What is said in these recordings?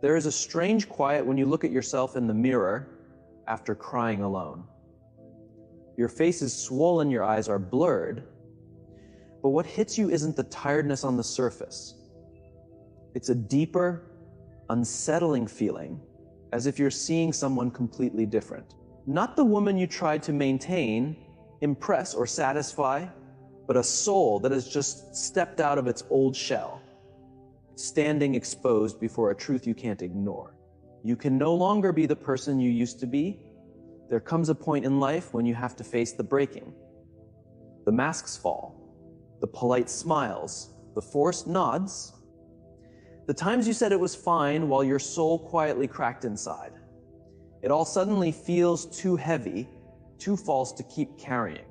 There is a strange quiet when you look at yourself in the mirror after crying alone. Your face is swollen, your eyes are blurred, but what hits you isn't the tiredness on the surface. It's a deeper, unsettling feeling, as if you're seeing someone completely different. Not the woman you tried to maintain, impress, or satisfy, but a soul that has just stepped out of its old shell, standing exposed before a truth you can't ignore. You can no longer be the person you used to be. There comes a point in life when you have to face the breaking. The masks fall, the polite smiles, the forced nods, the times you said it was fine while your soul quietly cracked inside. It all suddenly feels too heavy, too false to keep carrying.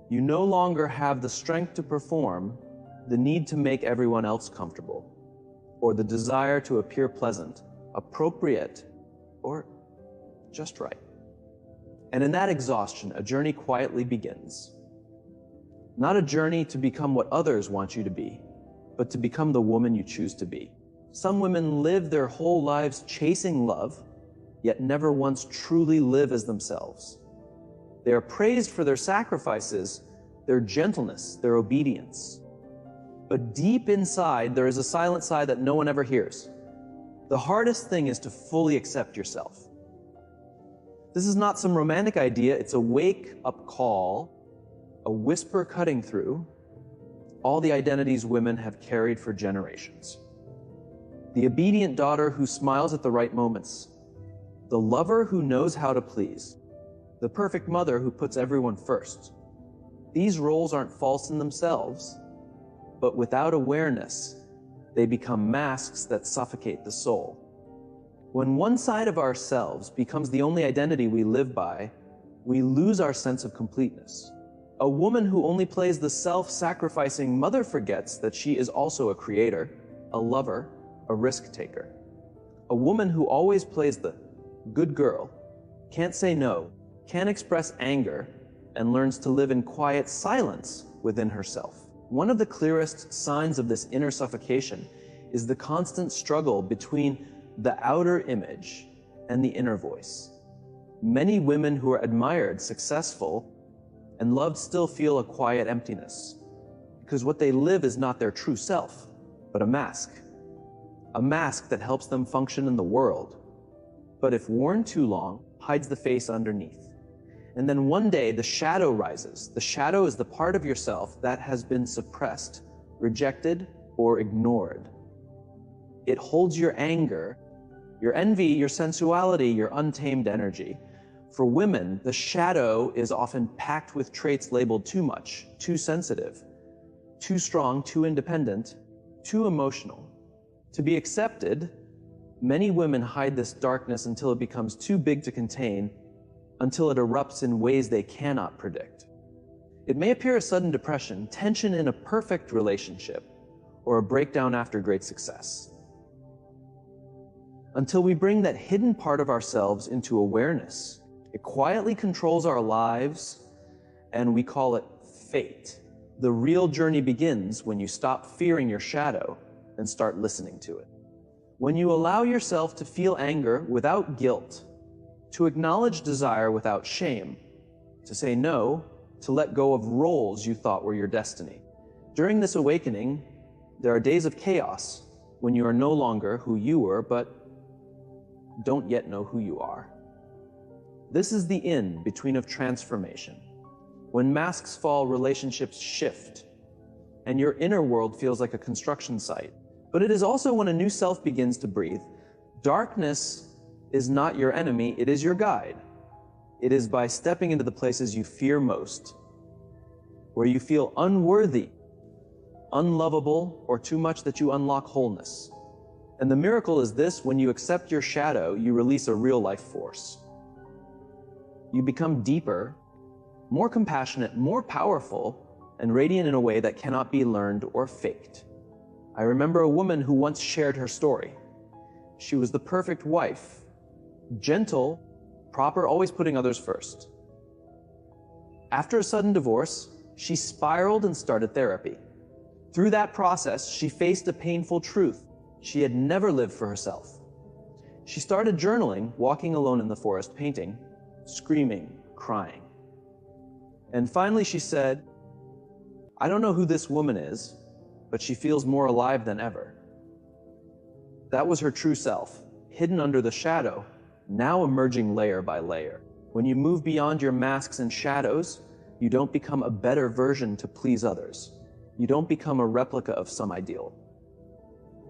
You no longer have the strength to perform, the need to make everyone else comfortable, or the desire to appear pleasant, appropriate, or just right. And in that exhaustion, a journey quietly begins. Not a journey to become what others want you to be, but to become the woman you choose to be. Some women live their whole lives chasing love, yet never once truly live as themselves. They are praised for their sacrifices, their gentleness, their obedience. But deep inside, there is a silent sigh that no one ever hears. The hardest thing is to fully accept yourself. This is not some romantic idea, it's a wake-up call, a whisper cutting through all the identities women have carried for generations. The obedient daughter who smiles at the right moments, the lover who knows how to please, the perfect mother who puts everyone first. These roles aren't false in themselves, but without awareness, they become masks that suffocate the soul. When one side of ourselves becomes the only identity we live by, we lose our sense of completeness. A woman who only plays the self-sacrificing mother forgets that she is also a creator, a lover, a risk-taker. A woman who always plays the good girl, can't say no, can't express anger, and learns to live in quiet silence within herself. One of the clearest signs of this inner suffocation is the constant struggle between the outer image and the inner voice. Many women who are admired, successful, and loved still feel a quiet emptiness, because what they live is not their true self, but a mask that helps them function in the world, but if worn too long, hides the face underneath. And then one day, the shadow rises. The shadow is the part of yourself that has been suppressed, rejected, or ignored. It holds your anger, your envy, your sensuality, your untamed energy. For women, the shadow is often packed with traits labeled too much, too sensitive, too strong, too independent, too emotional. To be accepted, many women hide this darkness until it becomes too big to contain, until it erupts in ways they cannot predict. It may appear as sudden depression, tension in a perfect relationship, or a breakdown after great success. Until we bring that hidden part of ourselves into awareness, it quietly controls our lives, and we call it fate. The real journey begins when you stop fearing your shadow and start listening to it. When you allow yourself to feel anger without guilt, to acknowledge desire without shame, to say no, to let go of roles you thought were your destiny. During this awakening, there are days of chaos when you are no longer who you were, but don't yet know who you are. This is the in-between of transformation. When masks fall, relationships shift, and your inner world feels like a construction site. But it is also when a new self begins to breathe. Darkness is not your enemy, it is your guide. It is by stepping into the places you fear most, where you feel unworthy, unlovable, or too much, that you unlock wholeness. And the miracle is this: when you accept your shadow, you release a real life force. You become deeper, more compassionate, more powerful, and radiant in a way that cannot be learned or faked. I remember a woman who once shared her story. She was the perfect wife, gentle, proper, always putting others first. After a sudden divorce, she spiraled and started therapy. Through that process, she faced a painful truth. She had never lived for herself. She started journaling, walking alone in the forest, painting, screaming, crying. And finally she said, "I don't know who this woman is, but she feels more alive than ever." That was her true self, hidden under the shadow, now emerging layer by layer. When you move beyond your masks and shadows, you don't become a better version to please others. You don't become a replica of some ideal.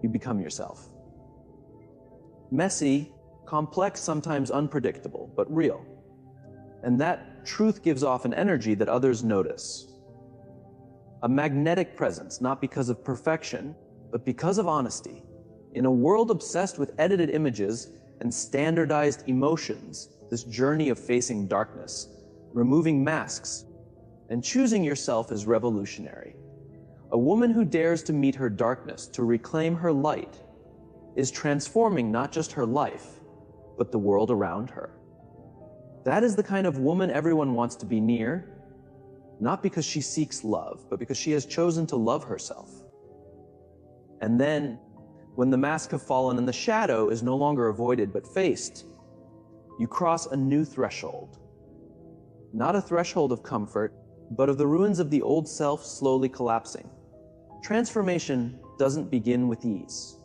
You become yourself. Messy, complex, sometimes unpredictable, but real. And that truth gives off an energy that others notice. A magnetic presence, not because of perfection, but because of honesty. In a world obsessed with edited images and standardized emotions, this journey of facing darkness, removing masks, and choosing yourself is revolutionary. A woman who dares to meet her darkness, to reclaim her light, is transforming not just her life, but the world around her. That is the kind of woman everyone wants to be near, not because she seeks love, but because she has chosen to love herself. And then, when the mask have fallen and the shadow is no longer avoided but faced, you cross a new threshold. Not a threshold of comfort, but of the ruins of the old self slowly collapsing. Transformation doesn't begin with ease.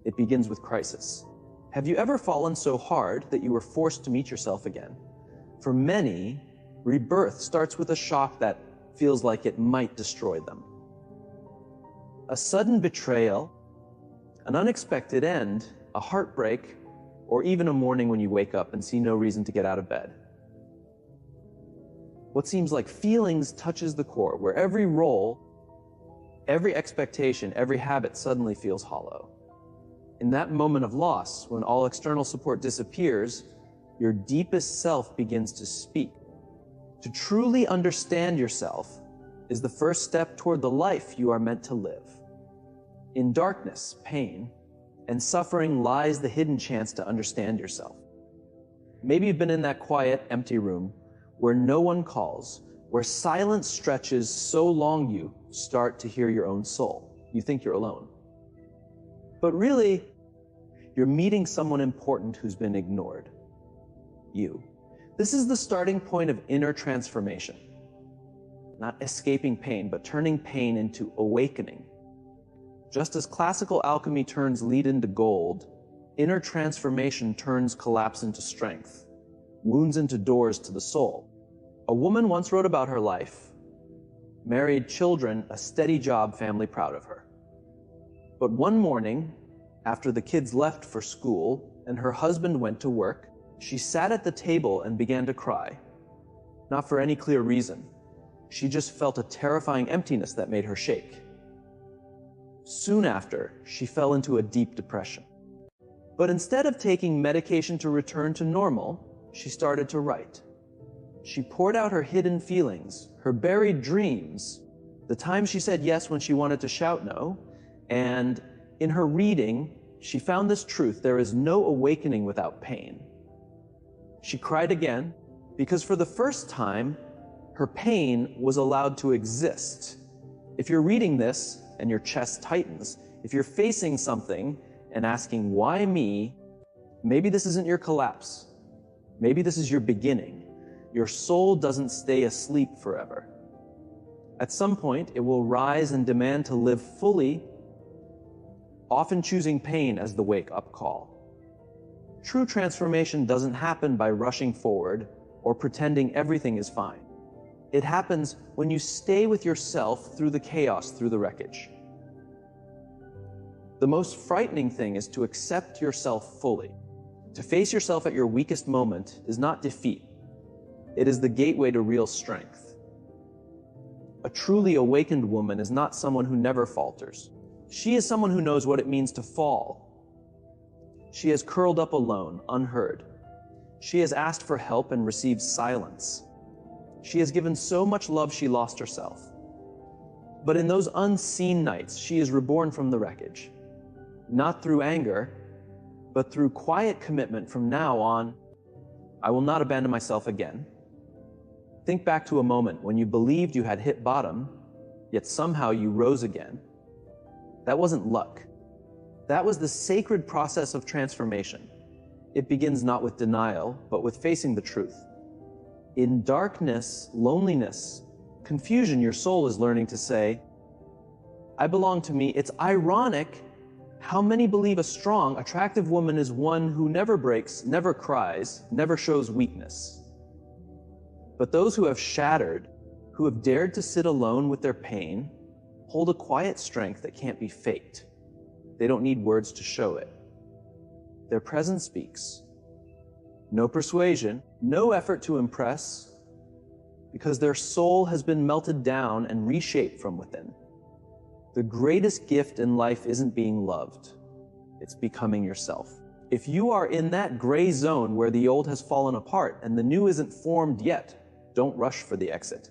It begins with crisis. Have you ever fallen so hard that you were forced to meet yourself again? For many, rebirth starts with a shock that feels like it might destroy them. A sudden betrayal, an unexpected end, a heartbreak, or even a morning when you wake up and see no reason to get out of bed. What seems like feelings touches the core, where every role, every expectation, every habit suddenly feels hollow. In that moment of loss, when all external support disappears, your deepest self begins to speak. To truly understand yourself is the first step toward the life you are meant to live. In darkness, pain, and suffering lies the hidden chance to understand yourself. Maybe you've been in that quiet, empty room where no one calls, where silence stretches so long you start to hear your own soul. You think you're alone. But really, you're meeting someone important who's been ignored. You. This is the starting point of inner transformation. Not escaping pain, but turning pain into awakening. Just as classical alchemy turns lead into gold, inner transformation turns collapse into strength, wounds into doors to the soul. A woman once wrote about her life, married, children, a steady job, family proud of her. But one morning, after the kids left for school and her husband went to work, she sat at the table and began to cry. Not for any clear reason. She just felt a terrifying emptiness that made her shake. Soon after, she fell into a deep depression. But instead of taking medication to return to normal, she started to write. She poured out her hidden feelings, her buried dreams, the times she said yes when she wanted to shout no, and in her reading, she found this truth: there is no awakening without pain. She cried again, because for the first time, her pain was allowed to exist. If you're reading this and your chest tightens, if you're facing something and asking, why me? Maybe this isn't your collapse. Maybe this is your beginning. Your soul doesn't stay asleep forever. At some point, it will rise and demand to live fully, often choosing pain as the wake-up call. True transformation doesn't happen by rushing forward or pretending everything is fine. It happens when you stay with yourself through the chaos, through the wreckage. The most frightening thing is to accept yourself fully. To face yourself at your weakest moment is not defeat. It is the gateway to real strength. A truly awakened woman is not someone who never falters. She is someone who knows what it means to fall. She has curled up alone, unheard. She has asked for help and received silence. She has given so much love she lost herself. But in those unseen nights, she is reborn from the wreckage. Not through anger, but through quiet commitment. From now on, I will not abandon myself again. Think back to a moment when you believed you had hit bottom, yet somehow you rose again. That wasn't luck. That was the sacred process of transformation. It begins not with denial, but with facing the truth. In darkness, loneliness, confusion, your soul is learning to say, I belong to me. It's ironic how many believe a strong, attractive woman is one who never breaks, never cries, never shows weakness. But those who have shattered, who have dared to sit alone with their pain, hold a quiet strength that can't be faked. They don't need words to show it. Their presence speaks. No persuasion, no effort to impress, because their soul has been melted down and reshaped from within. The greatest gift in life isn't being loved, it's becoming yourself. If you are in that gray zone where the old has fallen apart and the new isn't formed yet, don't rush for the exit.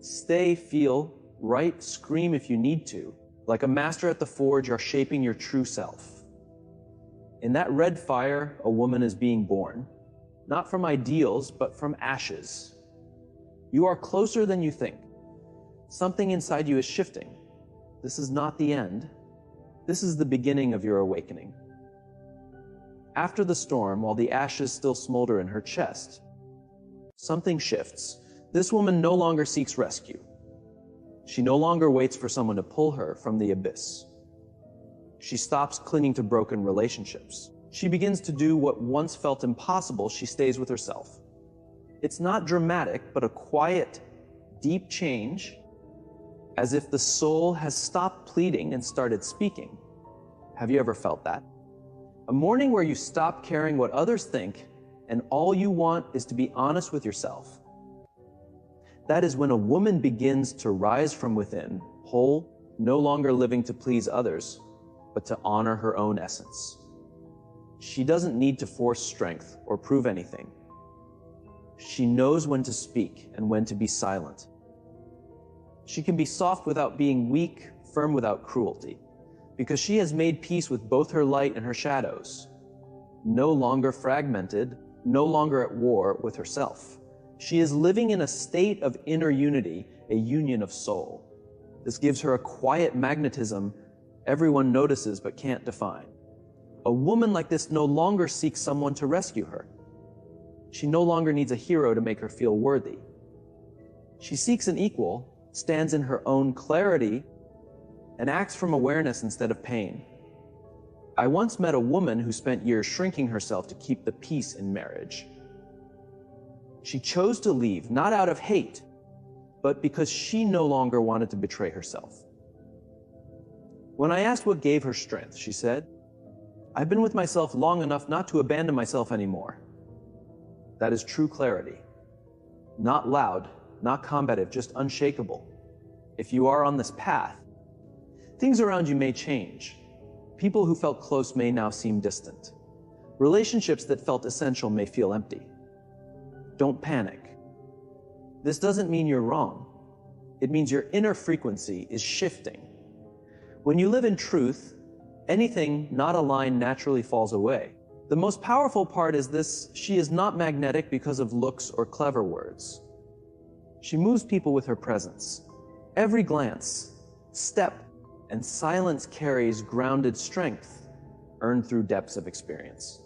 Stay, feel, write, scream if you need to. Like a master at the forge, you're shaping your true self. In that red fire, a woman is being born, not from ideals, but from ashes. You are closer than you think. Something inside you is shifting. This is not the end. This is the beginning of your awakening. After the storm, while the ashes still smolder in her chest, something shifts. This woman no longer seeks rescue. She no longer waits for someone to pull her from the abyss. She stops clinging to broken relationships. She begins to do what once felt impossible. She stays with herself. It's not dramatic, but a quiet, deep change, as if the soul has stopped pleading and started speaking. Have you ever felt that? A morning where you stop caring what others think and all you want is to be honest with yourself. That is when a woman begins to rise from within, whole, no longer living to please others, but to honor her own essence. She doesn't need to force strength or prove anything. She knows when to speak and when to be silent. She can be soft without being weak, firm without cruelty, because she has made peace with both her light and her shadows. No longer fragmented, no longer at war with herself. She is living in a state of inner unity, a union of soul. This gives her a quiet magnetism everyone notices but can't define. A woman like this no longer seeks someone to rescue her. She no longer needs a hero to make her feel worthy. She seeks an equal, stands in her own clarity, and acts from awareness instead of pain. I once met a woman who spent years shrinking herself to keep the peace in marriage. She chose to leave, not out of hate, but because she no longer wanted to betray herself. When I asked what gave her strength, she said, I've been with myself long enough not to abandon myself anymore. That is true clarity. Not loud, not combative, just unshakable. If you are on this path, things around you may change. People who felt close may now seem distant. Relationships that felt essential may feel empty. Don't panic. This doesn't mean you're wrong. It means your inner frequency is shifting. When you live in truth, anything not aligned naturally falls away. The most powerful part is this: she is not magnetic because of looks or clever words. She moves people with her presence. Every glance, step, and silence carries grounded strength earned through depths of experience.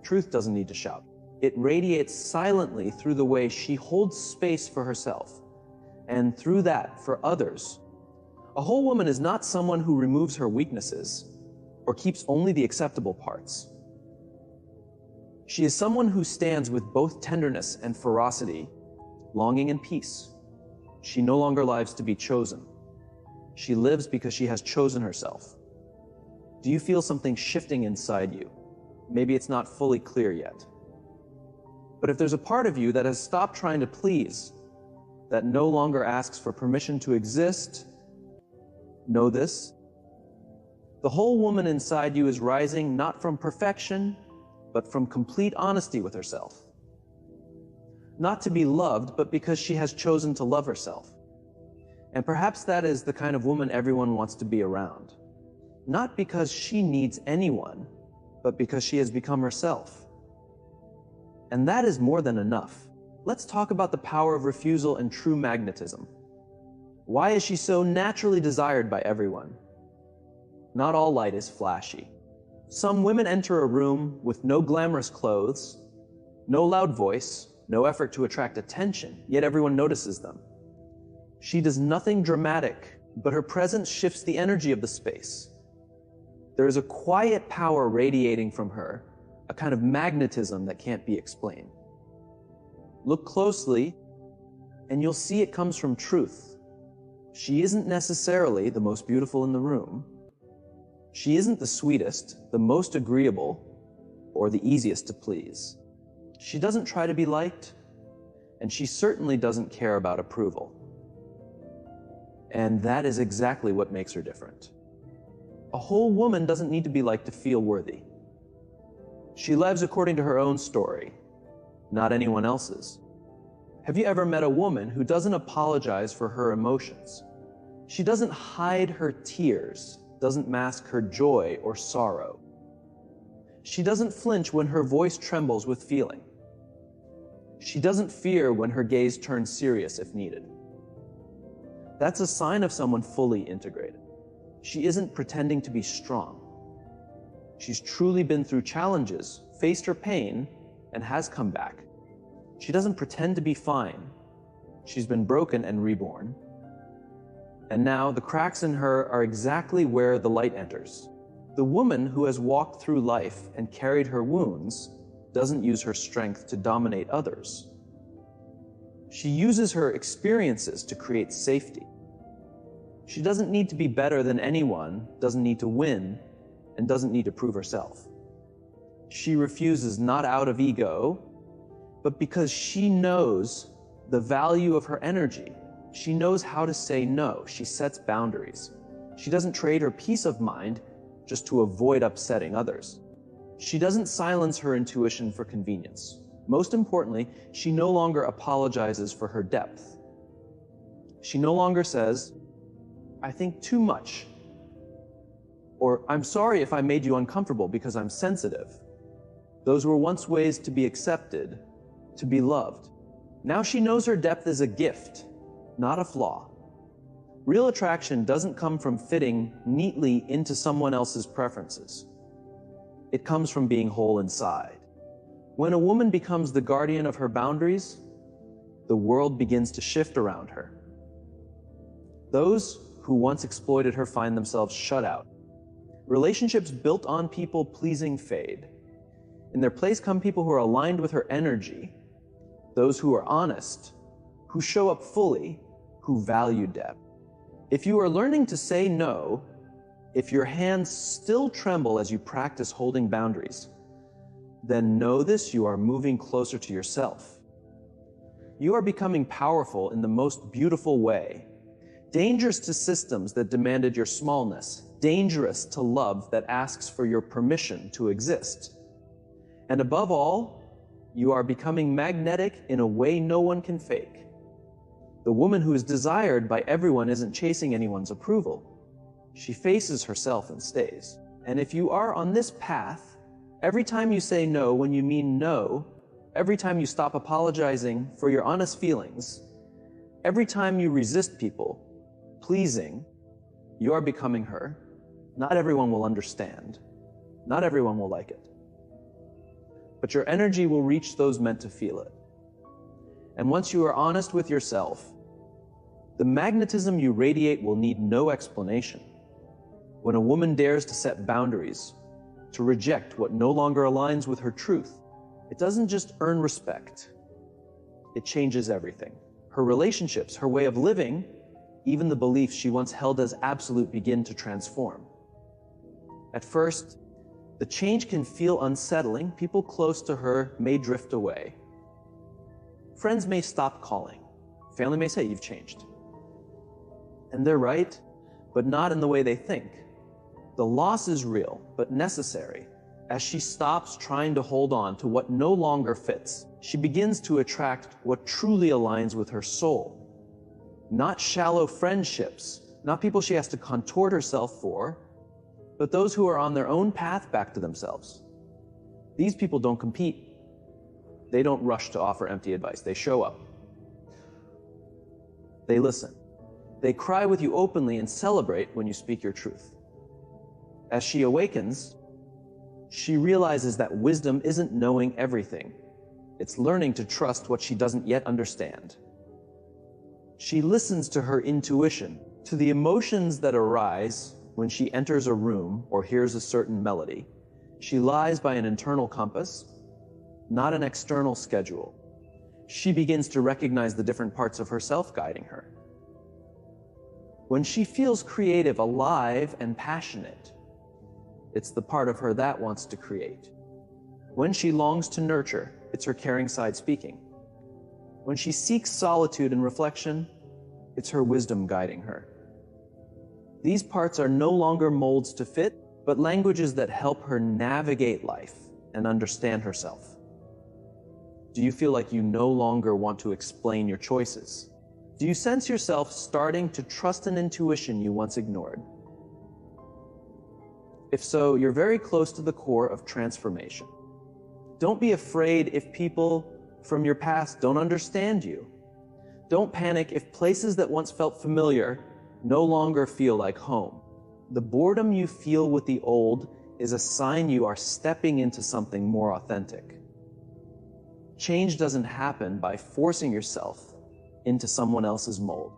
Truth doesn't need to shout. It radiates silently through the way she holds space for herself, and through that, for others. A whole woman is not someone who removes her weaknesses or keeps only the acceptable parts. She is someone who stands with both tenderness and ferocity, longing and peace. She no longer lives to be chosen. She lives because she has chosen herself. Do you feel something shifting inside you? Maybe it's not fully clear yet. But if there's a part of you that has stopped trying to please, that no longer asks for permission to exist, know this: the whole woman inside you is rising not from perfection, but from complete honesty with herself. Not to be loved, but because she has chosen to love herself. And perhaps that is the kind of woman everyone wants to be around. Not because she needs anyone, but because she has become herself. And that is more than enough. Let's talk about the power of refusal and true magnetism. Why is she so naturally desired by everyone? Not all light is flashy. Some women enter a room with no glamorous clothes, no loud voice, no effort to attract attention, yet everyone notices them. She does nothing dramatic, but her presence shifts the energy of the space. There is a quiet power radiating from her, a kind of magnetism that can't be explained. Look closely, and you'll see it comes from truth. She isn't necessarily the most beautiful in the room. She isn't the sweetest, the most agreeable, or the easiest to please. She doesn't try to be liked, and she certainly doesn't care about approval. And that is exactly what makes her different. A whole woman doesn't need to be liked to feel worthy. She lives according to her own story, not anyone else's. Have you ever met a woman who doesn't apologize for her emotions? She doesn't hide her tears, doesn't mask her joy or sorrow. She doesn't flinch when her voice trembles with feeling. She doesn't fear when her gaze turns serious if needed. That's a sign of someone fully integrated. She isn't pretending to be strong. She's truly been through challenges, faced her pain, and has come back. She doesn't pretend to be fine. She's been broken and reborn. And now the cracks in her are exactly where the light enters. The woman who has walked through life and carried her wounds doesn't use her strength to dominate others. She uses her experiences to create safety. She doesn't need to be better than anyone, doesn't need to win, and doesn't need to prove herself. She refuses not out of ego, but because she knows the value of her energy. She knows how to say no. She sets boundaries. She doesn't trade her peace of mind just to avoid upsetting others. She doesn't silence her intuition for convenience. Most importantly, she no longer apologizes for her depth. She no longer says, "I think too much," or "I'm sorry if I made you uncomfortable because I'm sensitive." Those were once ways to be accepted, to be loved. Now she knows her depth is a gift, not a flaw. Real attraction doesn't come from fitting neatly into someone else's preferences. It comes from being whole inside. When a woman becomes the guardian of her boundaries, the world begins to shift around her. Those who once exploited her find themselves shut out. Relationships built on people-pleasing fade. In their place come people who are aligned with her energy, those who are honest, who show up fully, who value depth. If you are learning to say no, if your hands still tremble as you practice holding boundaries, then know this: you are moving closer to yourself. You are becoming powerful in the most beautiful way. Dangerous to systems that demanded your smallness. Dangerous to love that asks for your permission to exist. And above all, you are becoming magnetic in a way no one can fake. The woman who is desired by everyone isn't chasing anyone's approval. She faces herself and stays. And if you are on this path, every time you say no when you mean no, every time you stop apologizing for your honest feelings, every time you resist people pleasing, you are becoming her. Not everyone will understand. Not everyone will like it. But your energy will reach those meant to feel it. And once you are honest with yourself, the magnetism you radiate will need no explanation. When a woman dares to set boundaries, to reject what no longer aligns with her truth, it doesn't just earn respect. It changes everything. Her relationships, her way of living, even the beliefs she once held as absolute begin to transform. At first, the change can feel unsettling. People close to her may drift away. Friends may stop calling. Family may say, "You've changed." And they're right, but not in the way they think. The loss is real, but necessary. As she stops trying to hold on to what no longer fits, she begins to attract what truly aligns with her soul. Not shallow friendships, not people she has to contort herself for, but those who are on their own path back to themselves. These people don't compete. They don't rush to offer empty advice. They show up. They listen. They cry with you openly and celebrate when you speak your truth. As she awakens, She realizes that wisdom isn't knowing everything. It's learning to trust what she doesn't yet understand. She listens to her intuition, to the emotions that arise when she enters a room or hears a certain melody. She lies by an internal compass, not an external schedule. She begins to recognize the different parts of herself guiding her. When she feels creative, alive, and passionate, it's the part of her that wants to create. When she longs to nurture, it's her caring side speaking. When she seeks solitude and reflection, it's her wisdom guiding her. These parts are no longer molds to fit, but languages that help her navigate life and understand herself. Do you feel like you no longer want to explain your choices? Do you sense yourself starting to trust an intuition you once ignored? If so, you're very close to the core of transformation. Don't be afraid if people from your past don't understand you. Don't panic if places that once felt familiar no longer feel like home. The boredom you feel with the old is a sign you are stepping into something more authentic. Change doesn't happen by forcing yourself into someone else's mold.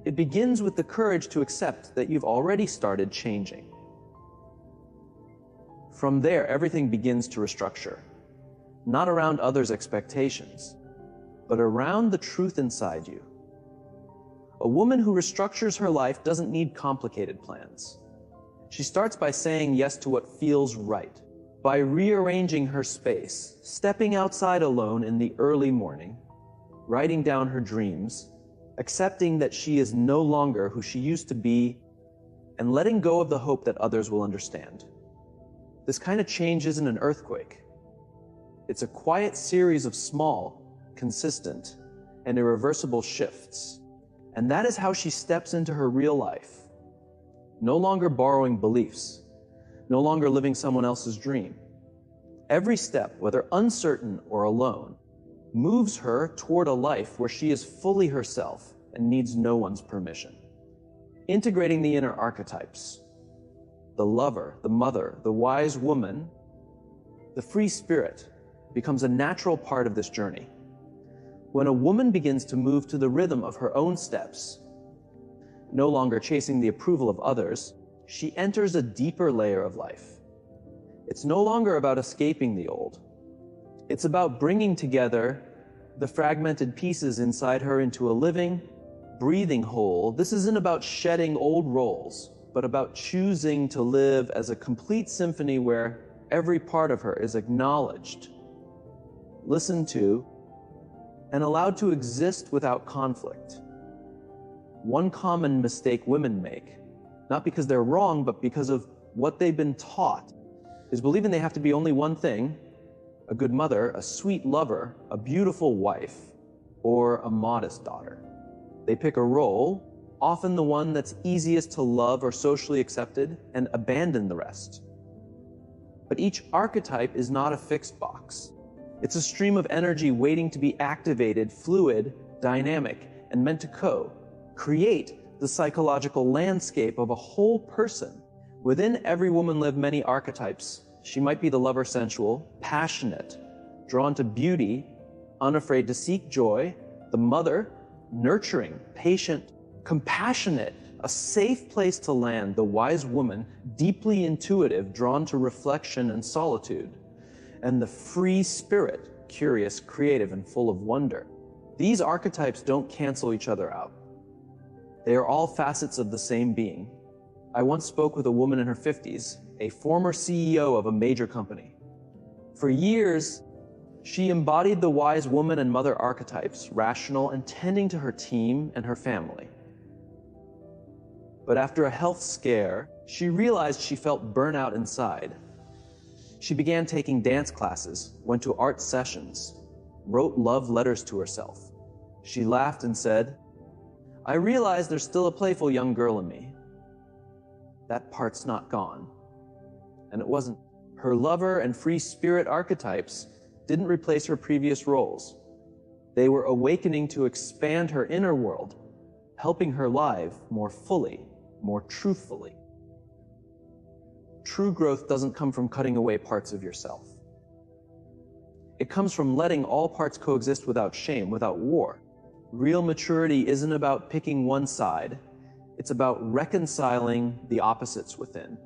It begins with the courage to accept that you've already started changing. From there, everything begins to restructure, not around others' expectations, but around the truth inside you. A woman who restructures her life doesn't need complicated plans. She starts by saying yes to what feels right, by rearranging her space, stepping outside alone in the early morning, writing down her dreams, accepting that she is no longer who she used to be, and letting go of the hope that others will understand. This kind of change isn't an earthquake. It's a quiet series of small, consistent, and irreversible shifts. And that is how she steps into her real life. No longer borrowing beliefs, no longer living someone else's dream. Every step, whether uncertain or alone, moves her toward a life where she is fully herself and needs no one's permission. Integrating the inner archetypes, the lover, the mother, the wise woman, the free spirit, becomes a natural part of this journey. When a woman begins to move to the rhythm of her own steps, no longer chasing the approval of others, she enters a deeper layer of life. It's no longer about escaping the old. It's about bringing together the fragmented pieces inside her into a living, breathing whole. This isn't about shedding old roles, but about choosing to live as a complete symphony where every part of her is acknowledged, listened to, and allowed to exist without conflict. One common mistake women make, not because they're wrong, but because of what they've been taught, is believing they have to be only one thing: a good mother, a sweet lover, a beautiful wife, or a modest daughter. They pick a role, often the one that's easiest to love or socially accepted, and abandon the rest. But each archetype is not a fixed box. It's a stream of energy waiting to be activated, fluid, dynamic, and meant to create the psychological landscape of a whole person. Within every woman live many archetypes. She might be the lover, sensual, passionate, drawn to beauty, unafraid to seek joy; the mother, nurturing, patient, compassionate, a safe place to land; the wise woman, deeply intuitive, drawn to reflection and solitude; and the free spirit, curious, creative, and full of wonder. These archetypes don't cancel each other out. They are all facets of the same being. I once spoke with a woman in her 50s, a former CEO of a major company. For years, she embodied the wise woman and mother archetypes, rational and tending to her team and her family. But after a health scare, she realized she felt burnout inside. She began taking dance classes, went to art sessions, wrote love letters to herself. She laughed and said, "I realize there's still a playful young girl in me. That part's not gone." And it wasn't. Her lover and free spirit archetypes didn't replace her previous roles. They were awakening to expand her inner world, helping her live more fully, more truthfully. True growth doesn't come from cutting away parts of yourself. It comes from letting all parts coexist without shame, without war. Real maturity isn't about picking one side. It's about reconciling the opposites within.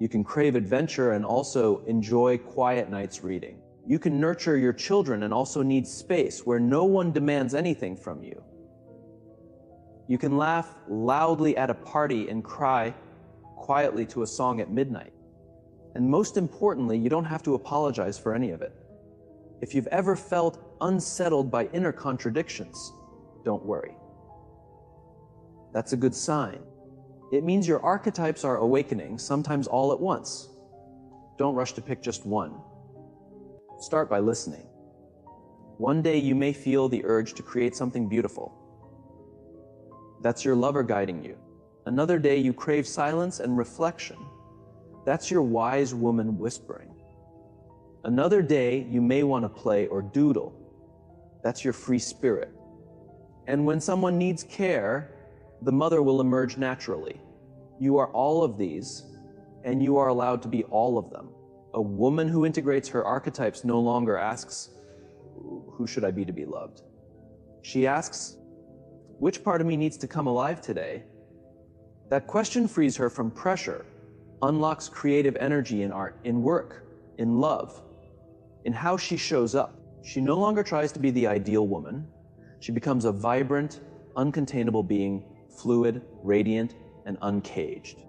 You can crave adventure and also enjoy quiet nights reading. You can nurture your children and also need space where no one demands anything from you. You can laugh loudly at a party and cry quietly to a song at midnight. And most importantly, you don't have to apologize for any of it. If you've ever felt unsettled by inner contradictions, don't worry. That's a good sign. It means your archetypes are awakening, sometimes all at once. Don't rush to pick just one. Start by listening. One day you may feel the urge to create something beautiful. That's your lover guiding you. Another day you crave silence and reflection. That's your wise woman whispering. Another day you may want to play or doodle. That's your free spirit. And when someone needs care, the mother will emerge naturally. You are all of these, and you are allowed to be all of them. A woman who integrates her archetypes no longer asks, "Who should I be to be loved?" She asks, "Which part of me needs to come alive today?" That question frees her from pressure, unlocks creative energy in art, in work, in love, in how she shows up. She no longer tries to be the ideal woman. She becomes a vibrant, uncontainable being, fluid, radiant, and uncaged.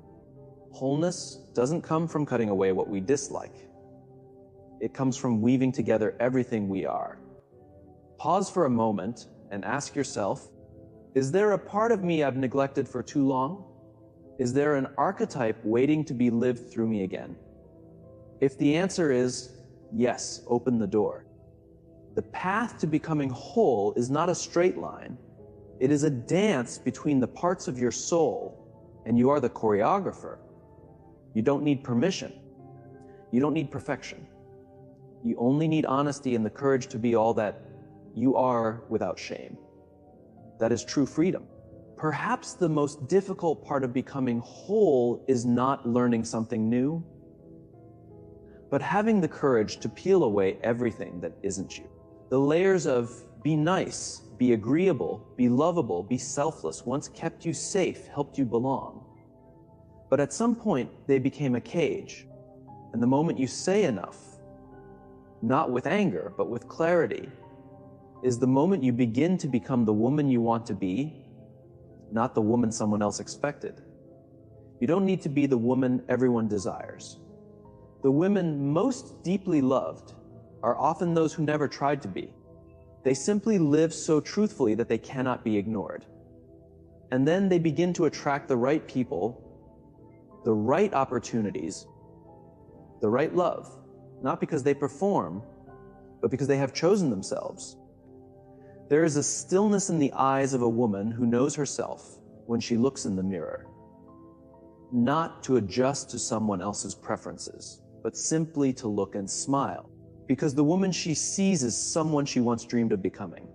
Wholeness doesn't come from cutting away what we dislike. It comes from weaving together everything we are. Pause for a moment and ask yourself, is there a part of me I've neglected for too long? Is there an archetype waiting to be lived through me again? If the answer is yes, open the door. The path to becoming whole is not a straight line. It is a dance between the parts of your soul, and you are the choreographer. You don't need permission. You don't need perfection. You only need honesty and the courage to be all that you are without shame. That is true freedom. Perhaps the most difficult part of becoming whole is not learning something new, but having the courage to peel away everything that isn't you. The layers of be nice, be agreeable, be lovable, be selfless once kept you safe, helped you belong. But at some point, they became a cage. And the moment you say enough, not with anger, but with clarity, is the moment you begin to become the woman you want to be, not the woman someone else expected. You don't need to be the woman everyone desires. The women most deeply loved are often those who never tried to be. They simply live so truthfully that they cannot be ignored. And then they begin to attract the right people, the right opportunities, the right love, not because they perform, but because they have chosen themselves. There is a stillness in the eyes of a woman who knows herself when she looks in the mirror, not to adjust to someone else's preferences, but simply to look and smile, because the woman she sees is someone she once dreamed of becoming.